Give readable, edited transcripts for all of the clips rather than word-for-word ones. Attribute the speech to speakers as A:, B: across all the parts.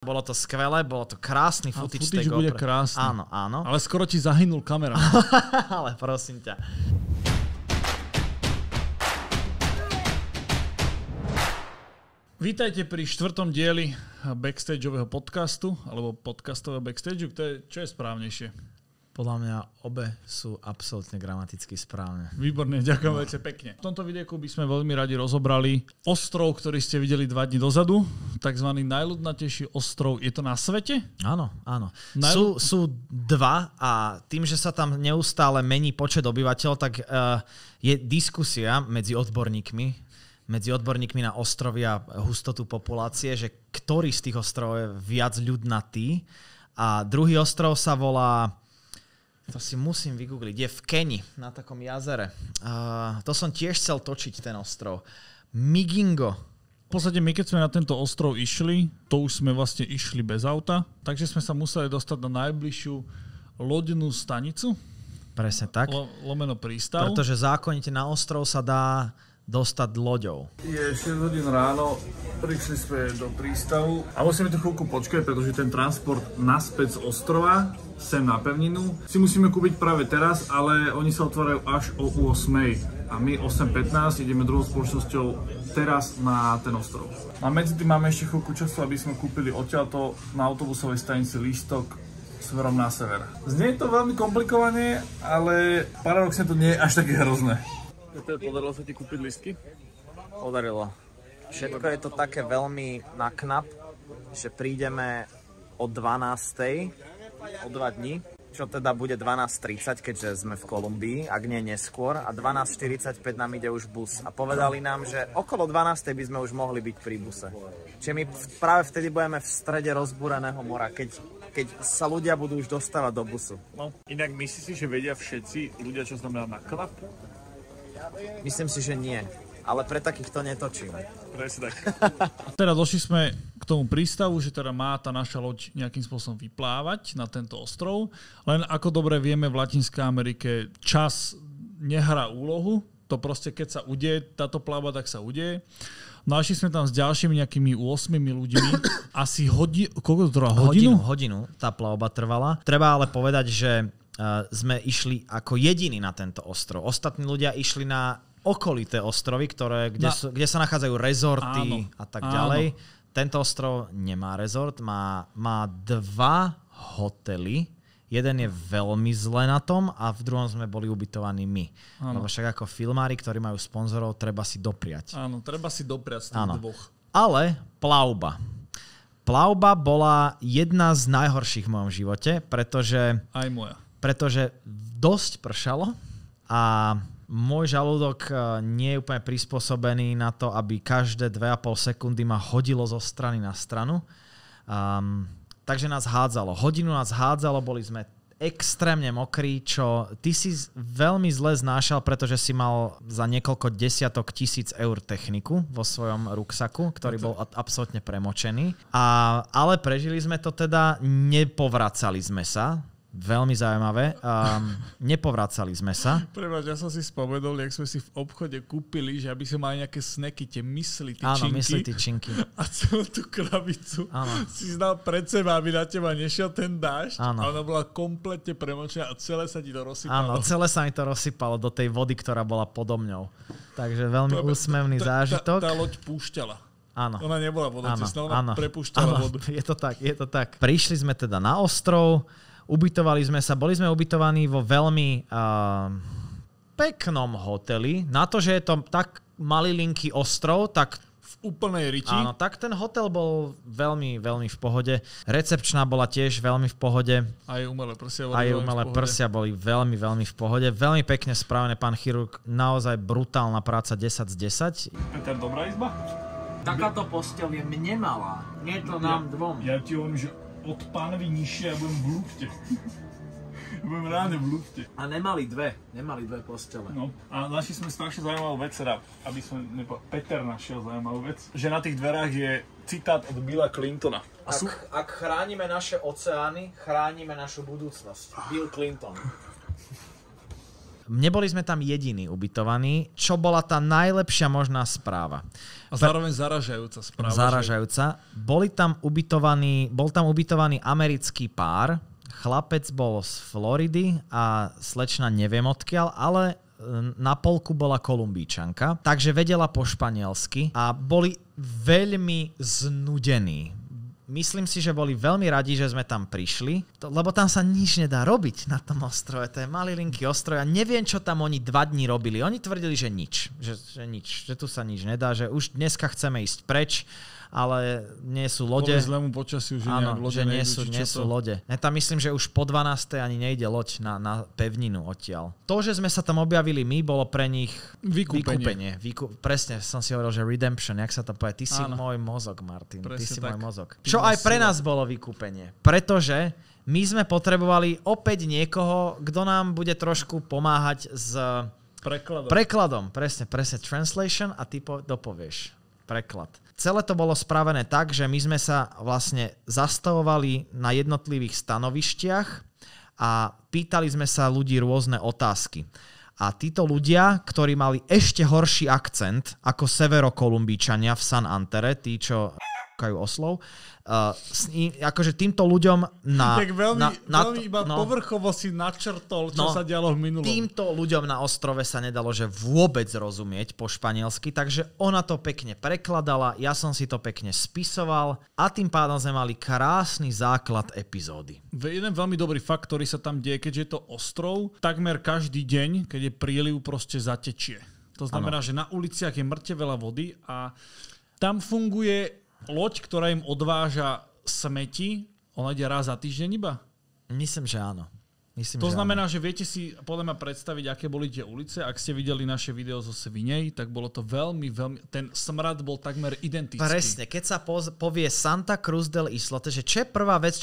A: Bolo to skvelé, bolo to krásny footage tej GoPro.
B: Bude krásny.
A: Áno, áno.
B: Ale skoro ti zahynul kamera.
A: Ale prosím ťa.
B: Vítajte pri 4. dieli backstageového podcastu, alebo podcastového backstageu. Čo je správnejšie?
A: Podľa mňa obe sú absolútne gramaticky správne.
B: Výborne, ďakujem veľmi pekne. V tomto videu by sme veľmi radi rozobrali ostrov, ktorý ste videli 2 dni dozadu, takzvaný najľudnatejší ostrov. Je to na svete?
A: Áno, áno. Sú dva a tým, že sa tam neustále mení počet obyvateľov, tak je diskusia medzi odborníkmi na ostrovy a hustotu populácie, že ktorý z tých ostrovov je viac ľudnatý. A druhý ostrov sa volá... To si musím vygoogliť. Je v Keni, na takom jazere. To som tiež chcel točiť, ten ostrov. Migingo.
B: V podstate my, keď sme na tento ostrov išli, to už sme vlastne išli bez auta, takže sme sa museli dostať na najbližšiu loďnú stanicu.
A: Presne tak.
B: Lomeno prístav.
A: Pretože zákonite na ostrov sa dá dostať loďou.
B: Je 6 hodín ráno, prišli sme do prístavu a musíme tu chvíľku počkať, pretože ten transport naspäť z ostrova sem na pevninu si musíme kúpiť práve teraz, ale oni sa otvárajú až o 8. A my 8:15 ideme druhou spoločnosťou teraz na ten ostrov. A medzi tým máme ešte chvíľku času, aby sme kúpili odtiaľto na autobusovej stanici lístok smerom na sever. Znie to veľmi komplikovane, ale paradoxne to nie je až také hrozné. Podarilo sa ti kúpiť lístky?
A: Podarilo. Všetko je to také veľmi na knap, že prídeme o 12:00 o 2 dní, čo teda bude 12:30, keďže sme v Kolumbii, ak nie neskôr, a 12:45 nám ide už bus. A povedali nám, že okolo 12:00 by sme už mohli byť pri buse. Čiže my práve vtedy budeme v strede rozbúreného mora, keď sa ľudia budú už dostávať do busu.
B: No, inak myslíš si, že vedia všetci ľudia, čo znamená na klap?
A: Myslím si, že nie. Ale pre takých to netočíme.
B: Presne tak. Teda došli sme k tomu prístavu, že teda má tá naša loď nejakým spôsobom vyplávať na tento ostrov. Len ako dobre vieme, v Latinskej Amerike čas nehrá úlohu. To proste, keď sa udeje táto pláva, tak sa udeje. Našli sme tam s ďalšími nejakými 8 ľuďmi. Asi hodinu tá plavba trvala. Treba ale povedať, že sme išli ako jediní na tento ostrov. Ostatní ľudia išli na okolité ostrovy, kde sa nachádzajú rezorty a tak ďalej. Tento ostrov nemá rezort, má 2 hotely. Jeden je veľmi zle na tom a v druhom sme boli ubytovaní my. Lebo však ako filmári, ktorí majú sponzorov, treba si dopriať. Áno, treba si dopriať z tých dvoch.
A: Ale plavba. Plavba bola jedna z najhorších v mojom živote, pretože...
B: Aj moja.
A: Pretože dosť pršalo a môj žalúdok nie je úplne prispôsobený na to, aby každé 2,5 sekundy ma hodilo zo strany na stranu. Takže nás hádzalo. Hodinu nás hádzalo, boli sme extrémne mokrí, čo ty si veľmi zle znášal, pretože si mal za niekoľko desiatok tisíc eur techniku vo svojom ruksaku, ktorý bol absolútne premočený. Ale prežili sme to teda, nepovracali sme sa. Veľmi zaujímavé. Nepovracali sme sa.
B: Prepáč, ja som si spomenul, jak sme si v obchode kúpili, že aby sme mali nejaké snacky, tie mysli tyčinky.
A: Áno, mysli tyčinky.
B: A celú tú krabicu si znal pred seba, aby na teba nešiel ten dážď. Áno. A ona bola kompletne premočená a celé sa ti to rozsypalo.
A: Áno, celé sa mi to rozsypalo do tej vody, ktorá bola podo mňou. Takže veľmi úsmevný zážitok.
B: Tá loď púšťala.
A: Áno.
B: Ona nebola vodotesná, ona prepúšťala vodu.
A: Je to tak. Prišli sme teda na ostrov, ubytovali sme sa, boli sme ubytovaní vo veľmi peknom hoteli. Na to, že je to tak malilinký ostrov, tak
B: v úplnej riti.
A: Áno, tak ten hotel bol veľmi, veľmi v pohode. Recepčná bola tiež veľmi v pohode.
B: Aj umelé
A: prsia boli veľmi, veľmi v pohode. Veľmi pekne spravené, pán chirurg. Naozaj brutálna práca, 10 z 10.
B: Peter, dobrá izba?
A: Takáto posteľ je mne malá. Nie je to nám dvom.
B: Ja ti hovorím, že od pánovi nižšie ja budem v lufte. Budem ráne v lufte.
A: A nemali dve postele.
B: No, a našli sme strašne zaujímavú vec, teda, aby som Peter našiel zaujímavú vec, že na tých dverách je citát od Billa Clintona.
A: Ak chránime naše oceány, chránime našu budúcnosť. Bill Clinton. Neboli sme tam jediní ubytovaní, čo bola tá najlepšia možná správa.
B: A zároveň zaražajúca správa.
A: Zaražajúca. Bol tam ubytovaný americký pár. Chlapec bol z Floridy a slečna neviem odkiaľ, ale na polku bola Kolumbíčanka, takže vedela po španielsky a boli veľmi znudení. Myslím si, že boli veľmi radi, že sme tam prišli, lebo tam sa nič nedá robiť na tom ostrove. To je malilinký ostrov. Ja neviem, čo tam oni 2 dní robili. Oni tvrdili, že nič. Že tu sa nič nedá, že už dneska chceme ísť preč, ale nie sú lode.
B: Kvôli zlému počasiu, že nejak lode
A: nie sú lode. Ja tam myslím, že už po 12. ani nejde loď na pevninu odtiaľ. To, že sme sa tam objavili my, bolo pre nich vykúpenie. Presne som si hovoril, že redemption, jak sa to povie. Ty si môj mozog, Martin. Presne ty si môj mozog. Čo aj pre nás bolo vykúpenie. Pretože my sme potrebovali opäť niekoho, kto nám bude trošku pomáhať s prekladom. Presne. Translation a ty dopovieš. Preklad. Celé to bolo spravené tak, že my sme sa vlastne zastavovali na jednotlivých stanovištiach a pýtali sme sa ľudí rôzne otázky. A títo ľudia, ktorí mali ešte horší akcent ako Severokolumbíčania v San Antere, tí, čo oslov, akože týmto ľuďom
B: veľmi iba povrchovo si načrtol, čo sa dialo v minulom.
A: Týmto ľuďom na ostrove sa nedalo, že vôbec rozumieť po španielsky, takže ona to pekne prekladala, ja som si to pekne spisoval a tým pádom sme mali krásny základ epizódy.
B: Jeden veľmi dobrý fakt, ktorý sa tam deje, keďže je to ostrov, takmer každý deň, keď je príliv, proste zatečie. To znamená, že na uliciach je mŕte veľa vody a tam funguje loď, ktorá im odváža smeti, ona ide raz za týždeň iba?
A: Myslím, že áno.
B: To znamená, že viete si podľa mňa predstaviť, aké boli tie ulice. Ak ste videli naše video zo Svinej, tak bolo to veľmi, ten smrad bol takmer identický.
A: Presne, keď sa povie Santa Cruz del Islote, že čo je prvá vec,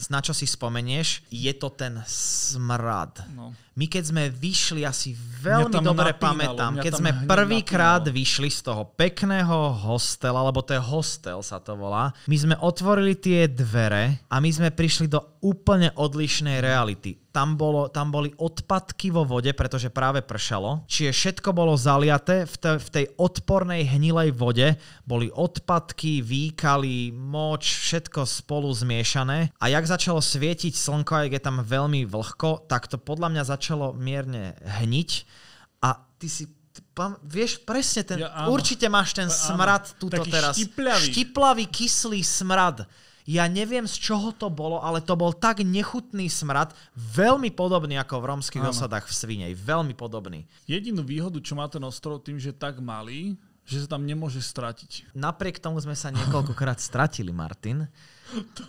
A: na čo si spomenieš, je to ten smrad. No. My keď sme vyšli, asi veľmi dobre pamätám, keď sme prvýkrát vyšli z toho pekného hostela, lebo to je hostel sa to volá, my sme otvorili tie dvere a my sme prišli do úplne odlišnej reality. Tam boli odpadky vo vode, pretože práve pršalo. Čiže všetko bolo zaliaté. V tej odpornej hnilej vode boli odpadky, výkaly, moč, všetko spolu zmiešané. A jak začalo svietiť slnko, jak je tam veľmi vlhko, tak to podľa mňa začalo mierne hniť. A ty si... Vieš, presne určite máš ten smrad túto teraz. Štiplavý, kyslý smrad. Ja neviem, z čoho to bolo, ale to bol tak nechutný smrad, veľmi podobný ako v rómskych osadách v Svinej. Veľmi podobný.
B: Jedinú výhodu, čo má ten ostrov tým, že je tak malý, že sa tam nemôže stratiť.
A: Napriek tomu sme sa niekoľkokrát stratili, Martin.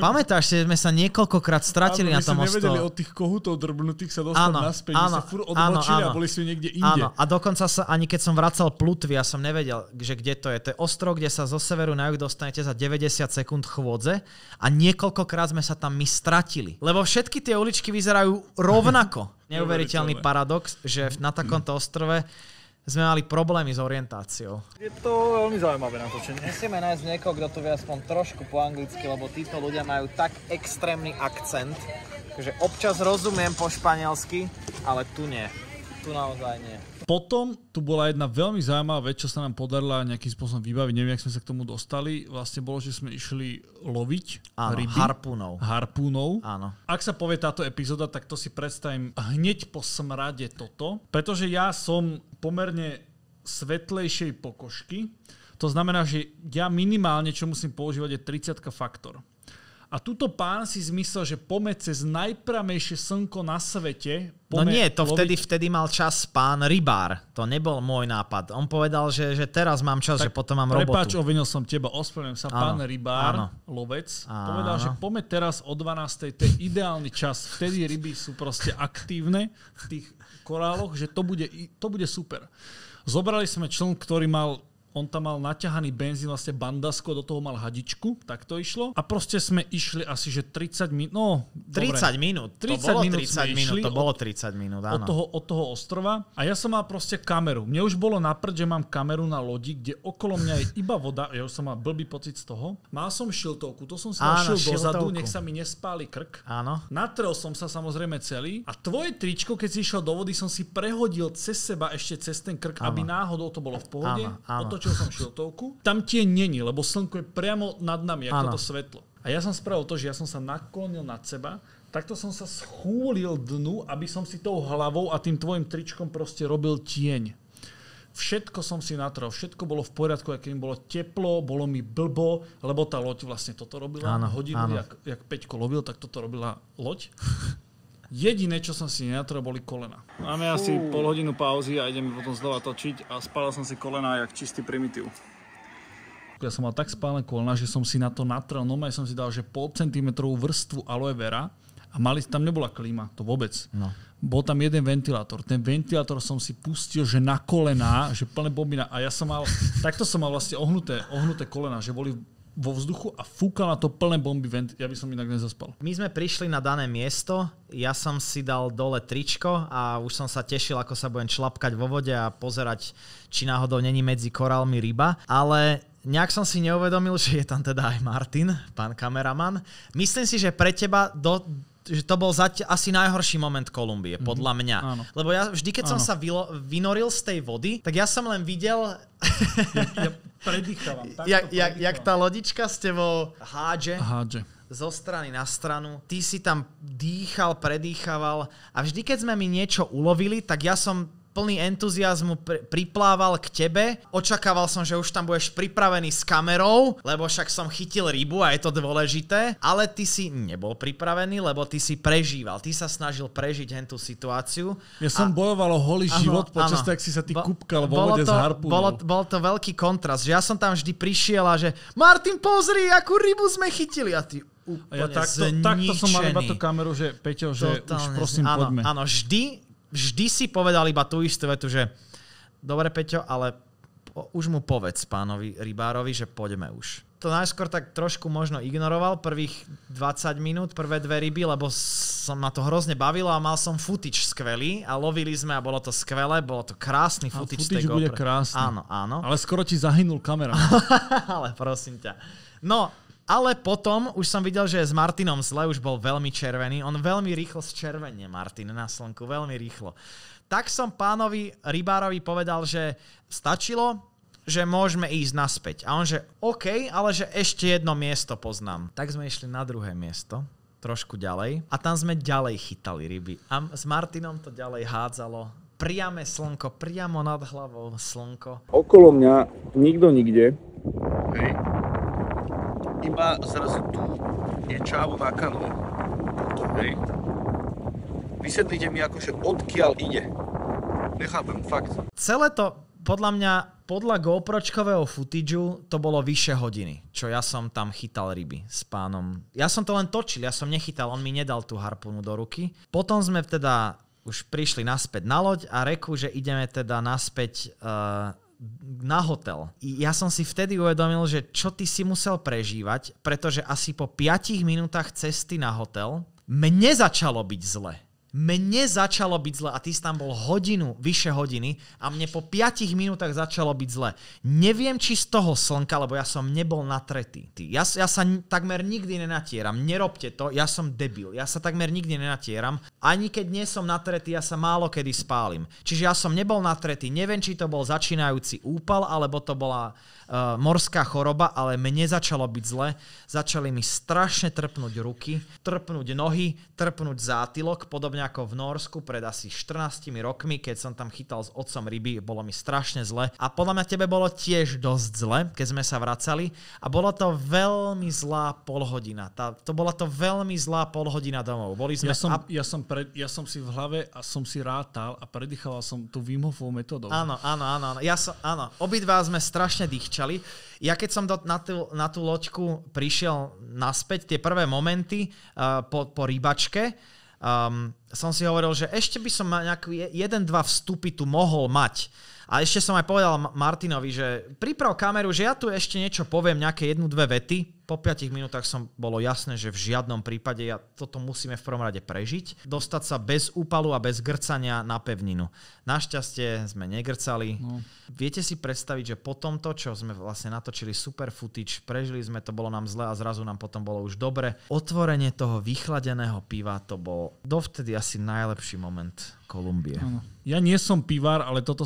A: Pamätáš, že sme sa niekoľkokrát stratili na tom ostrove?
B: My sme nevedeli od tých kohútov drbnutých sa dostať naspäť. My sa furt odbočili a boli sme niekde inde.
A: Áno. A dokonca ani keď som vracal plutvy, ja som nevedel, že kde to je. To je ostrov, kde sa zo severu na juh dostanete za 90 sekúnd chôdze a niekoľkokrát sme sa tam my stratili. Lebo všetky tie uličky vyzerajú rovnako. Neuveriteľný paradox, že na takomto ostrove sme mali problémy s orientáciou.
B: Je to veľmi zaujímavé natočenie.
A: Musíme nájsť niekoho, kto tu vie aspoň trošku po anglicky, lebo títo ľudia majú tak extrémny akcent, že občas rozumiem po španielsky, ale tu nie. Tu naozaj nie.
B: Potom tu bola jedna veľmi zaujímavá vec, čo sa nám podarila nejakým spôsobom vybaviť. Neviem, jak sme sa k tomu dostali. Vlastne bolo, že sme išli loviť ryby. Harpúnov.
A: Áno.
B: Ak sa povie táto epizóda, tak to si predstavím hneď po smrade toto. Pretože ja som pomerne svetlejšej pokožky. To znamená, že ja minimálne, čo musím používať, je 30 faktor. A tuto pán si zmyslel, že pome cez najpramejšie slnko na svete.
A: No nie, to vtedy mal čas pán rybár. To nebol môj nápad. On povedal, že teraz mám čas, tak že potom mám robotu.
B: Prepáč, ovinil som teba, ospravedlňujem sa. Pán rybár, lovec, povedal, že pome teraz o 12. To je ideálny čas. Vtedy ryby sú proste aktívne v tých koráloch, že to bude super. Zobrali sme čln, ktorý mal on tam mal naťahaný benzín, vlastne bandasko, do toho mal hadičku, tak to išlo. A proste sme išli asi, že 30 minút, no
A: 30 minút, to bolo 30 minút, áno.
B: Od toho ostrova. A ja som mal proste kameru. Mne už bolo naprd, že mám kameru na lodi, kde okolo mňa je iba voda, ja už som mal blbý pocit z toho. Mal som šiltovku, to som si našiel dozadu, nech sa mi nespáli krk.
A: Áno.
B: Natrel som sa samozrejme celý a tvoje tričko, keď si išiel do vody, som si prehodil cez seba ešte cez ten krk, aby náhodou to bolo v pohode. Otočil som šiltovku. Tam tie není, lebo slnko je priamo nad nami, ako to svetlo. A ja som spravil to, že ja som sa naklonil nad seba, takto som sa schúlil dnu, aby som si tou hlavou a tým tvojim tričkom proste robil tieň. Všetko som si natrel, všetko bolo v poriadku, keď mi bolo teplo, bolo mi blbo, lebo tá loď vlastne toto robila. Hodinu, jak Peťko lovil, tak toto robila loď. Jediné, čo som si nenatrel, boli kolena. Máme asi pol hodinu pauzy a ideme potom znova točiť a spálil som si kolena jak čistý primitív. Ja som mal tak spálené kolena, že som si na to natrel, normálne som si dal, že 0,5 cm vrstvu aloe vera a tam nebola klíma, to vôbec. No. Bol tam jeden ventilátor. Ten ventilátor som si pustil, že na kolená, že plné bobina. A takto som mal vlastne ohnuté kolená, že boli vo vzduchu a fúkal na to plné bomby vent. Ja by som inak nezaspal.
A: My sme prišli na dané miesto, ja som si dal dole tričko a už som sa tešil, ako sa budem člapkať vo vode a pozerať, či náhodou není medzi korálmi ryba. Ale nejak som si neuvedomil, že je tam teda aj Martin, pán kameraman. Myslím si, že pre teba že to bol asi najhorší moment Kolumbie, podľa mňa. Áno. Lebo ja vždy, keď som sa vynoril z tej vody, tak ja som len videl...
B: Ja predýchávam.
A: Jak tá lodička s tebou hádže. Zo strany na stranu. Ty si tam dýchal, predýchaval a vždy, keď sme mi niečo ulovili, tak ja som plný entuziazmu priplával k tebe. Očakával som, že už tam budeš pripravený s kamerou, lebo však som chytil rybu a je to dôležité, ale ty si nebol pripravený, lebo ty si prežíval. Ty sa snažil prežiť tú situáciu.
B: Ja som bojoval o holý život počas toho, ak si sa ty kúpkal vo vode s harpúnou.
A: Bol to veľký kontrast, že ja som tam vždy prišiel a že Martin, pozri, akú rybu sme chytili a ty úplne
B: takto som mal iba tú kameru, že Peťo, že už prosím poďme.
A: Áno, vždy si povedal iba tú istú vetu, že dobre Peťo, ale už mu povedz pánovi rybárovi, že poďme už. To najskôr tak trošku možno ignoroval prvých 20 minút, prvé 2 ryby, lebo som ma to hrozne bavilo a mal som footage skvelý a lovili sme a bolo to skvelé, bolo to krásny footage z tej GoPro.
B: Bude krásny.
A: Áno.
B: Ale skoro ti zahynul kamera.
A: Ale prosím ťa. No, ale potom už som videl, že s Martinom zle, už bol veľmi červený. On veľmi rýchlo zčervenie, Martin, na slnku, veľmi rýchlo. Tak som pánovi rybárovi povedal, že stačilo, že môžeme ísť naspäť. A on, že OK, ale že ešte jedno miesto poznám. Tak sme išli na druhé miesto, trošku ďalej. A tam sme ďalej chytali ryby. A s Martinom to ďalej hádzalo. Priame slnko, priamo nad hlavou slnko.
C: Okolo mňa nikto nikde. Hej. Iba zrazu tu je čávo na kanóne. Hej. Vysvetlite mi akože odkiaľ ide. Nechápem, fakt.
A: Celé to, podľa GoPročkového footageu, to bolo vyše hodiny, čo ja som tam chytal ryby s pánom. Ja som to len točil, ja som nechytal, on mi nedal tú harpúnu do ruky. Potom sme teda už prišli naspäť na loď a reku, že ideme teda naspäť na hotel. Ja som si vtedy uvedomil, že čo ty si musel prežívať, pretože asi po 5 minútach cesty na hotel mne začalo byť zle. A ty si tam bol hodinu, vyše hodiny a mne po 5 minútach začalo byť zle. Neviem, či z toho slnka, lebo ja som nebol natretý. Ja sa takmer nikdy nenatieram. Nerobte to, ja som debil. Ja sa takmer nikdy nenatieram. Ani keď nie som natretý, ja sa málo kedy spálim. Čiže ja som nebol natretý. Neviem, či to bol začínajúci úpal, alebo to bola morská choroba, ale mne začalo byť zle. Začali mi strašne trpnúť ruky, trpnúť nohy, trpnúť zátylok, podobne ako v Norsku pred asi 14 rokmi, keď som tam chytal s otcom ryby, bolo mi strašne zle. A podľa mňa tebe bolo tiež dosť zle, keď sme sa vracali. A bolo to veľmi zlá polhodina. Bola to veľmi zlá polhodina domov.
B: Ja som si v hlave a som si rátal a predýchal som tú Wim Hofovú metodou.
A: Áno. Áno. Obidva sme strašne dýchčali. Ja keď som na tú loďku prišiel naspäť, tie prvé momenty po rybačke, som si hovoril, že ešte by som nejaký 1-2 vstupy tu mohol mať. A ešte som aj povedal Martinovi, že priprav kameru, že ja tu ešte niečo poviem, nejaké 1-2 vety. Po 5 minútach bolo jasné, že v žiadnom prípade toto musíme v prvom rade prežiť. Dostať sa bez úpalu a bez grcania na pevninu. Našťastie sme negrcali. No. Viete si predstaviť, že po tomto, čo sme vlastne natočili super footage, prežili sme to, bolo nám zle a zrazu nám potom bolo už dobre. Otvorenie toho vychladeného piva, to bol dovtedy asi najlepší moment Kolumbie.
B: Áno. Ja nie som pivár, ale toto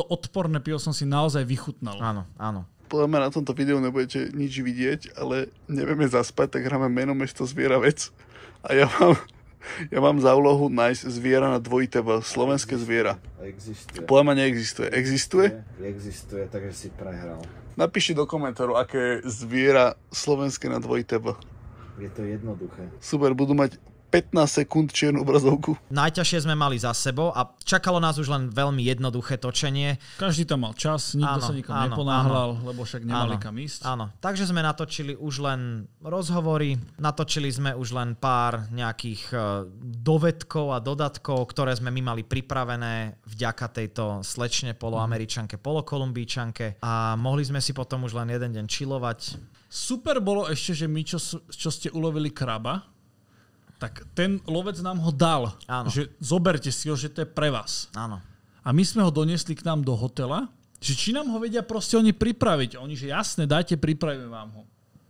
B: odporné pivo som si naozaj vychutnal.
A: Áno, áno.
D: Podľa mňa na tomto videu nebudete nič vidieť, ale nevieme zaspať, tak hráme meno, mesto, zviera, vec. A ja mám za úlohu nájsť zviera na dvojité V, slovenské zviera.
E: Existuje.
D: Podľa mňa neexistuje. Existuje?
E: Existuje, takže si prehral.
D: Napíšte do komentáru, aké je zviera slovenské na dvojité V.
E: Je to jednoduché.
D: Super, budú mať 15 sekúnd čiernu obrazovku.
A: Najťažšie sme mali za sebou a čakalo nás už len veľmi jednoduché točenie.
B: Každý tam mal čas, nikto sa nikam neponáhľal, lebo však nemali kam ísť.
A: Áno, takže sme natočili už len rozhovory, natočili sme už len pár nejakých dovedkov a dodatkov, ktoré sme my mali pripravené vďaka tejto slečne poloameričanke, polokolumbíčanke a mohli sme si potom už len jeden deň chillovať.
B: Super bolo ešte, že my, čo ste ulovili kraba, tak ten lovec nám ho dal.
A: Áno.
B: Že zoberte si ho, že to je pre vás.
A: Áno.
B: A my sme ho doniesli k nám do hotela, že či nám ho vedia proste oni pripraviť. Oni, že jasne, dajte, pripravíme vám ho.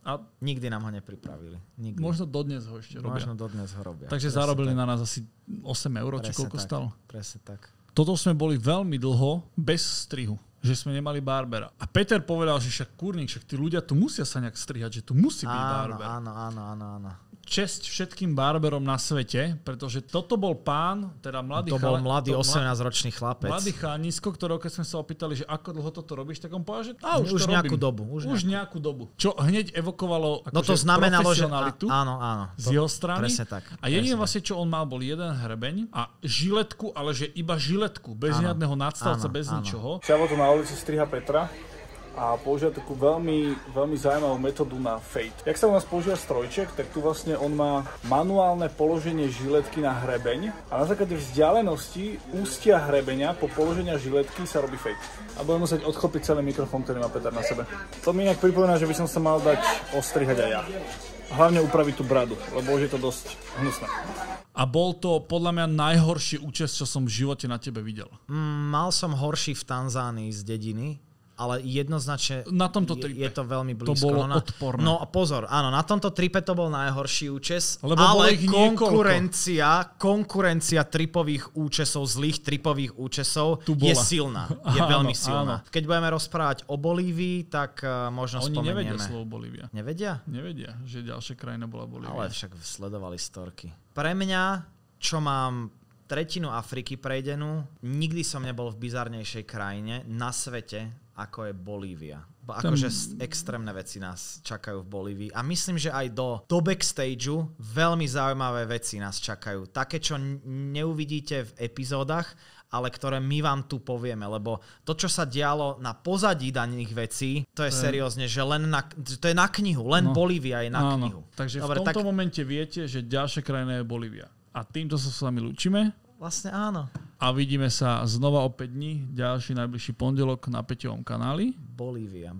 B: A
A: nikdy nám ho nepripravili. Nikdy.
B: Možno dodnes ho ešte robia.
A: Možno dodnes ho robia.
B: Takže presne zarobili tak na nás asi 8 eur, či koľko stalo.
A: Presne tak.
B: Toto sme boli veľmi dlho bez strihu. Že sme nemali barbera. A Peter povedal, že však kurník, však tí ľudia tu musia sa nejak strihať, že tu musí byť barber.
A: Áno.
B: Česť všetkým barberom na svete, pretože toto bol pán, teda mladý
A: bol mladý 18-ročný chlapec.
B: Mladý chalanisko, ktorého keď sme sa opýtali, že ako dlho toto robíš, tak on povedal, že
A: už nejakú dobu.
B: Už nejakú dobu. Čo hneď evokovalo
A: to znamenalo,
B: profesionalitu
A: áno,
B: z jeho strany.
A: Presne tak.
B: A jediné vlastne, čo on mal, bol jeden hrebeň a žiletku, ale že iba žiletku, bez žiadneho nadstavca, bez ničoho.
D: Šavo tu na ulici striha Petra a používa takú veľmi zaujímavú metódu na fade. Jak sa u nás používa strojček, tak tu vlastne on má manuálne položenie žiletky na hrebeň a na základe vzdialenosti ústia hrebeňa po položení žiletky sa robí fade. A budem musieť odchopiť celý mikrofón, ktorý má Peter na sebe. To mi inak pripomína, že by som sa mal dať ostrihať aj ja. Hlavne upraviť tú bradu, lebo už je to dosť hnusné.
B: A bol to podľa mňa najhorší účes, čo som v živote na tebe videl.
A: Mal som horší v Tanzánii z dediny, ale jednoznačne
B: na tomto tripe
A: je to veľmi blízko.
B: To bolo odporné.
A: No pozor, áno, na tomto tripe to bol najhorší účes,
B: lebo
A: ale konkurencia tripových účesov, zlých tripových účesov je silná. Je veľmi silná. Keď budeme rozprávať o Bolívii, tak možno spomenieme.
B: Oni nevedia slovo Bolívia.
A: Nevedia?
B: Nevedia, že ďalšia krajina bola Bolívia.
A: Ale však sledovali storky. Pre mňa, čo mám tretinu Afriky prejdenú, nikdy som nebol v bizarnejšej krajine na svete, ako je Bolívia. Akože extrémne veci nás čakajú v Bolívii. A myslím, že aj do backstageu veľmi zaujímavé veci nás čakajú. Také, čo neuvidíte v epizódach, ale ktoré my vám tu povieme. Lebo to, čo sa dialo na pozadí daných vecí, to je seriózne, že to je na knihu. Len Bolívia je na knihu.
B: Takže v tomto momente viete, že ďalšia krajina je Bolívia. A týmto sa s vami lúčime.
A: Vlastne áno.
B: A vidíme sa znova o 5 dní, ďalší najbližší pondelok na Peťovom kanáli.
A: Bolívia.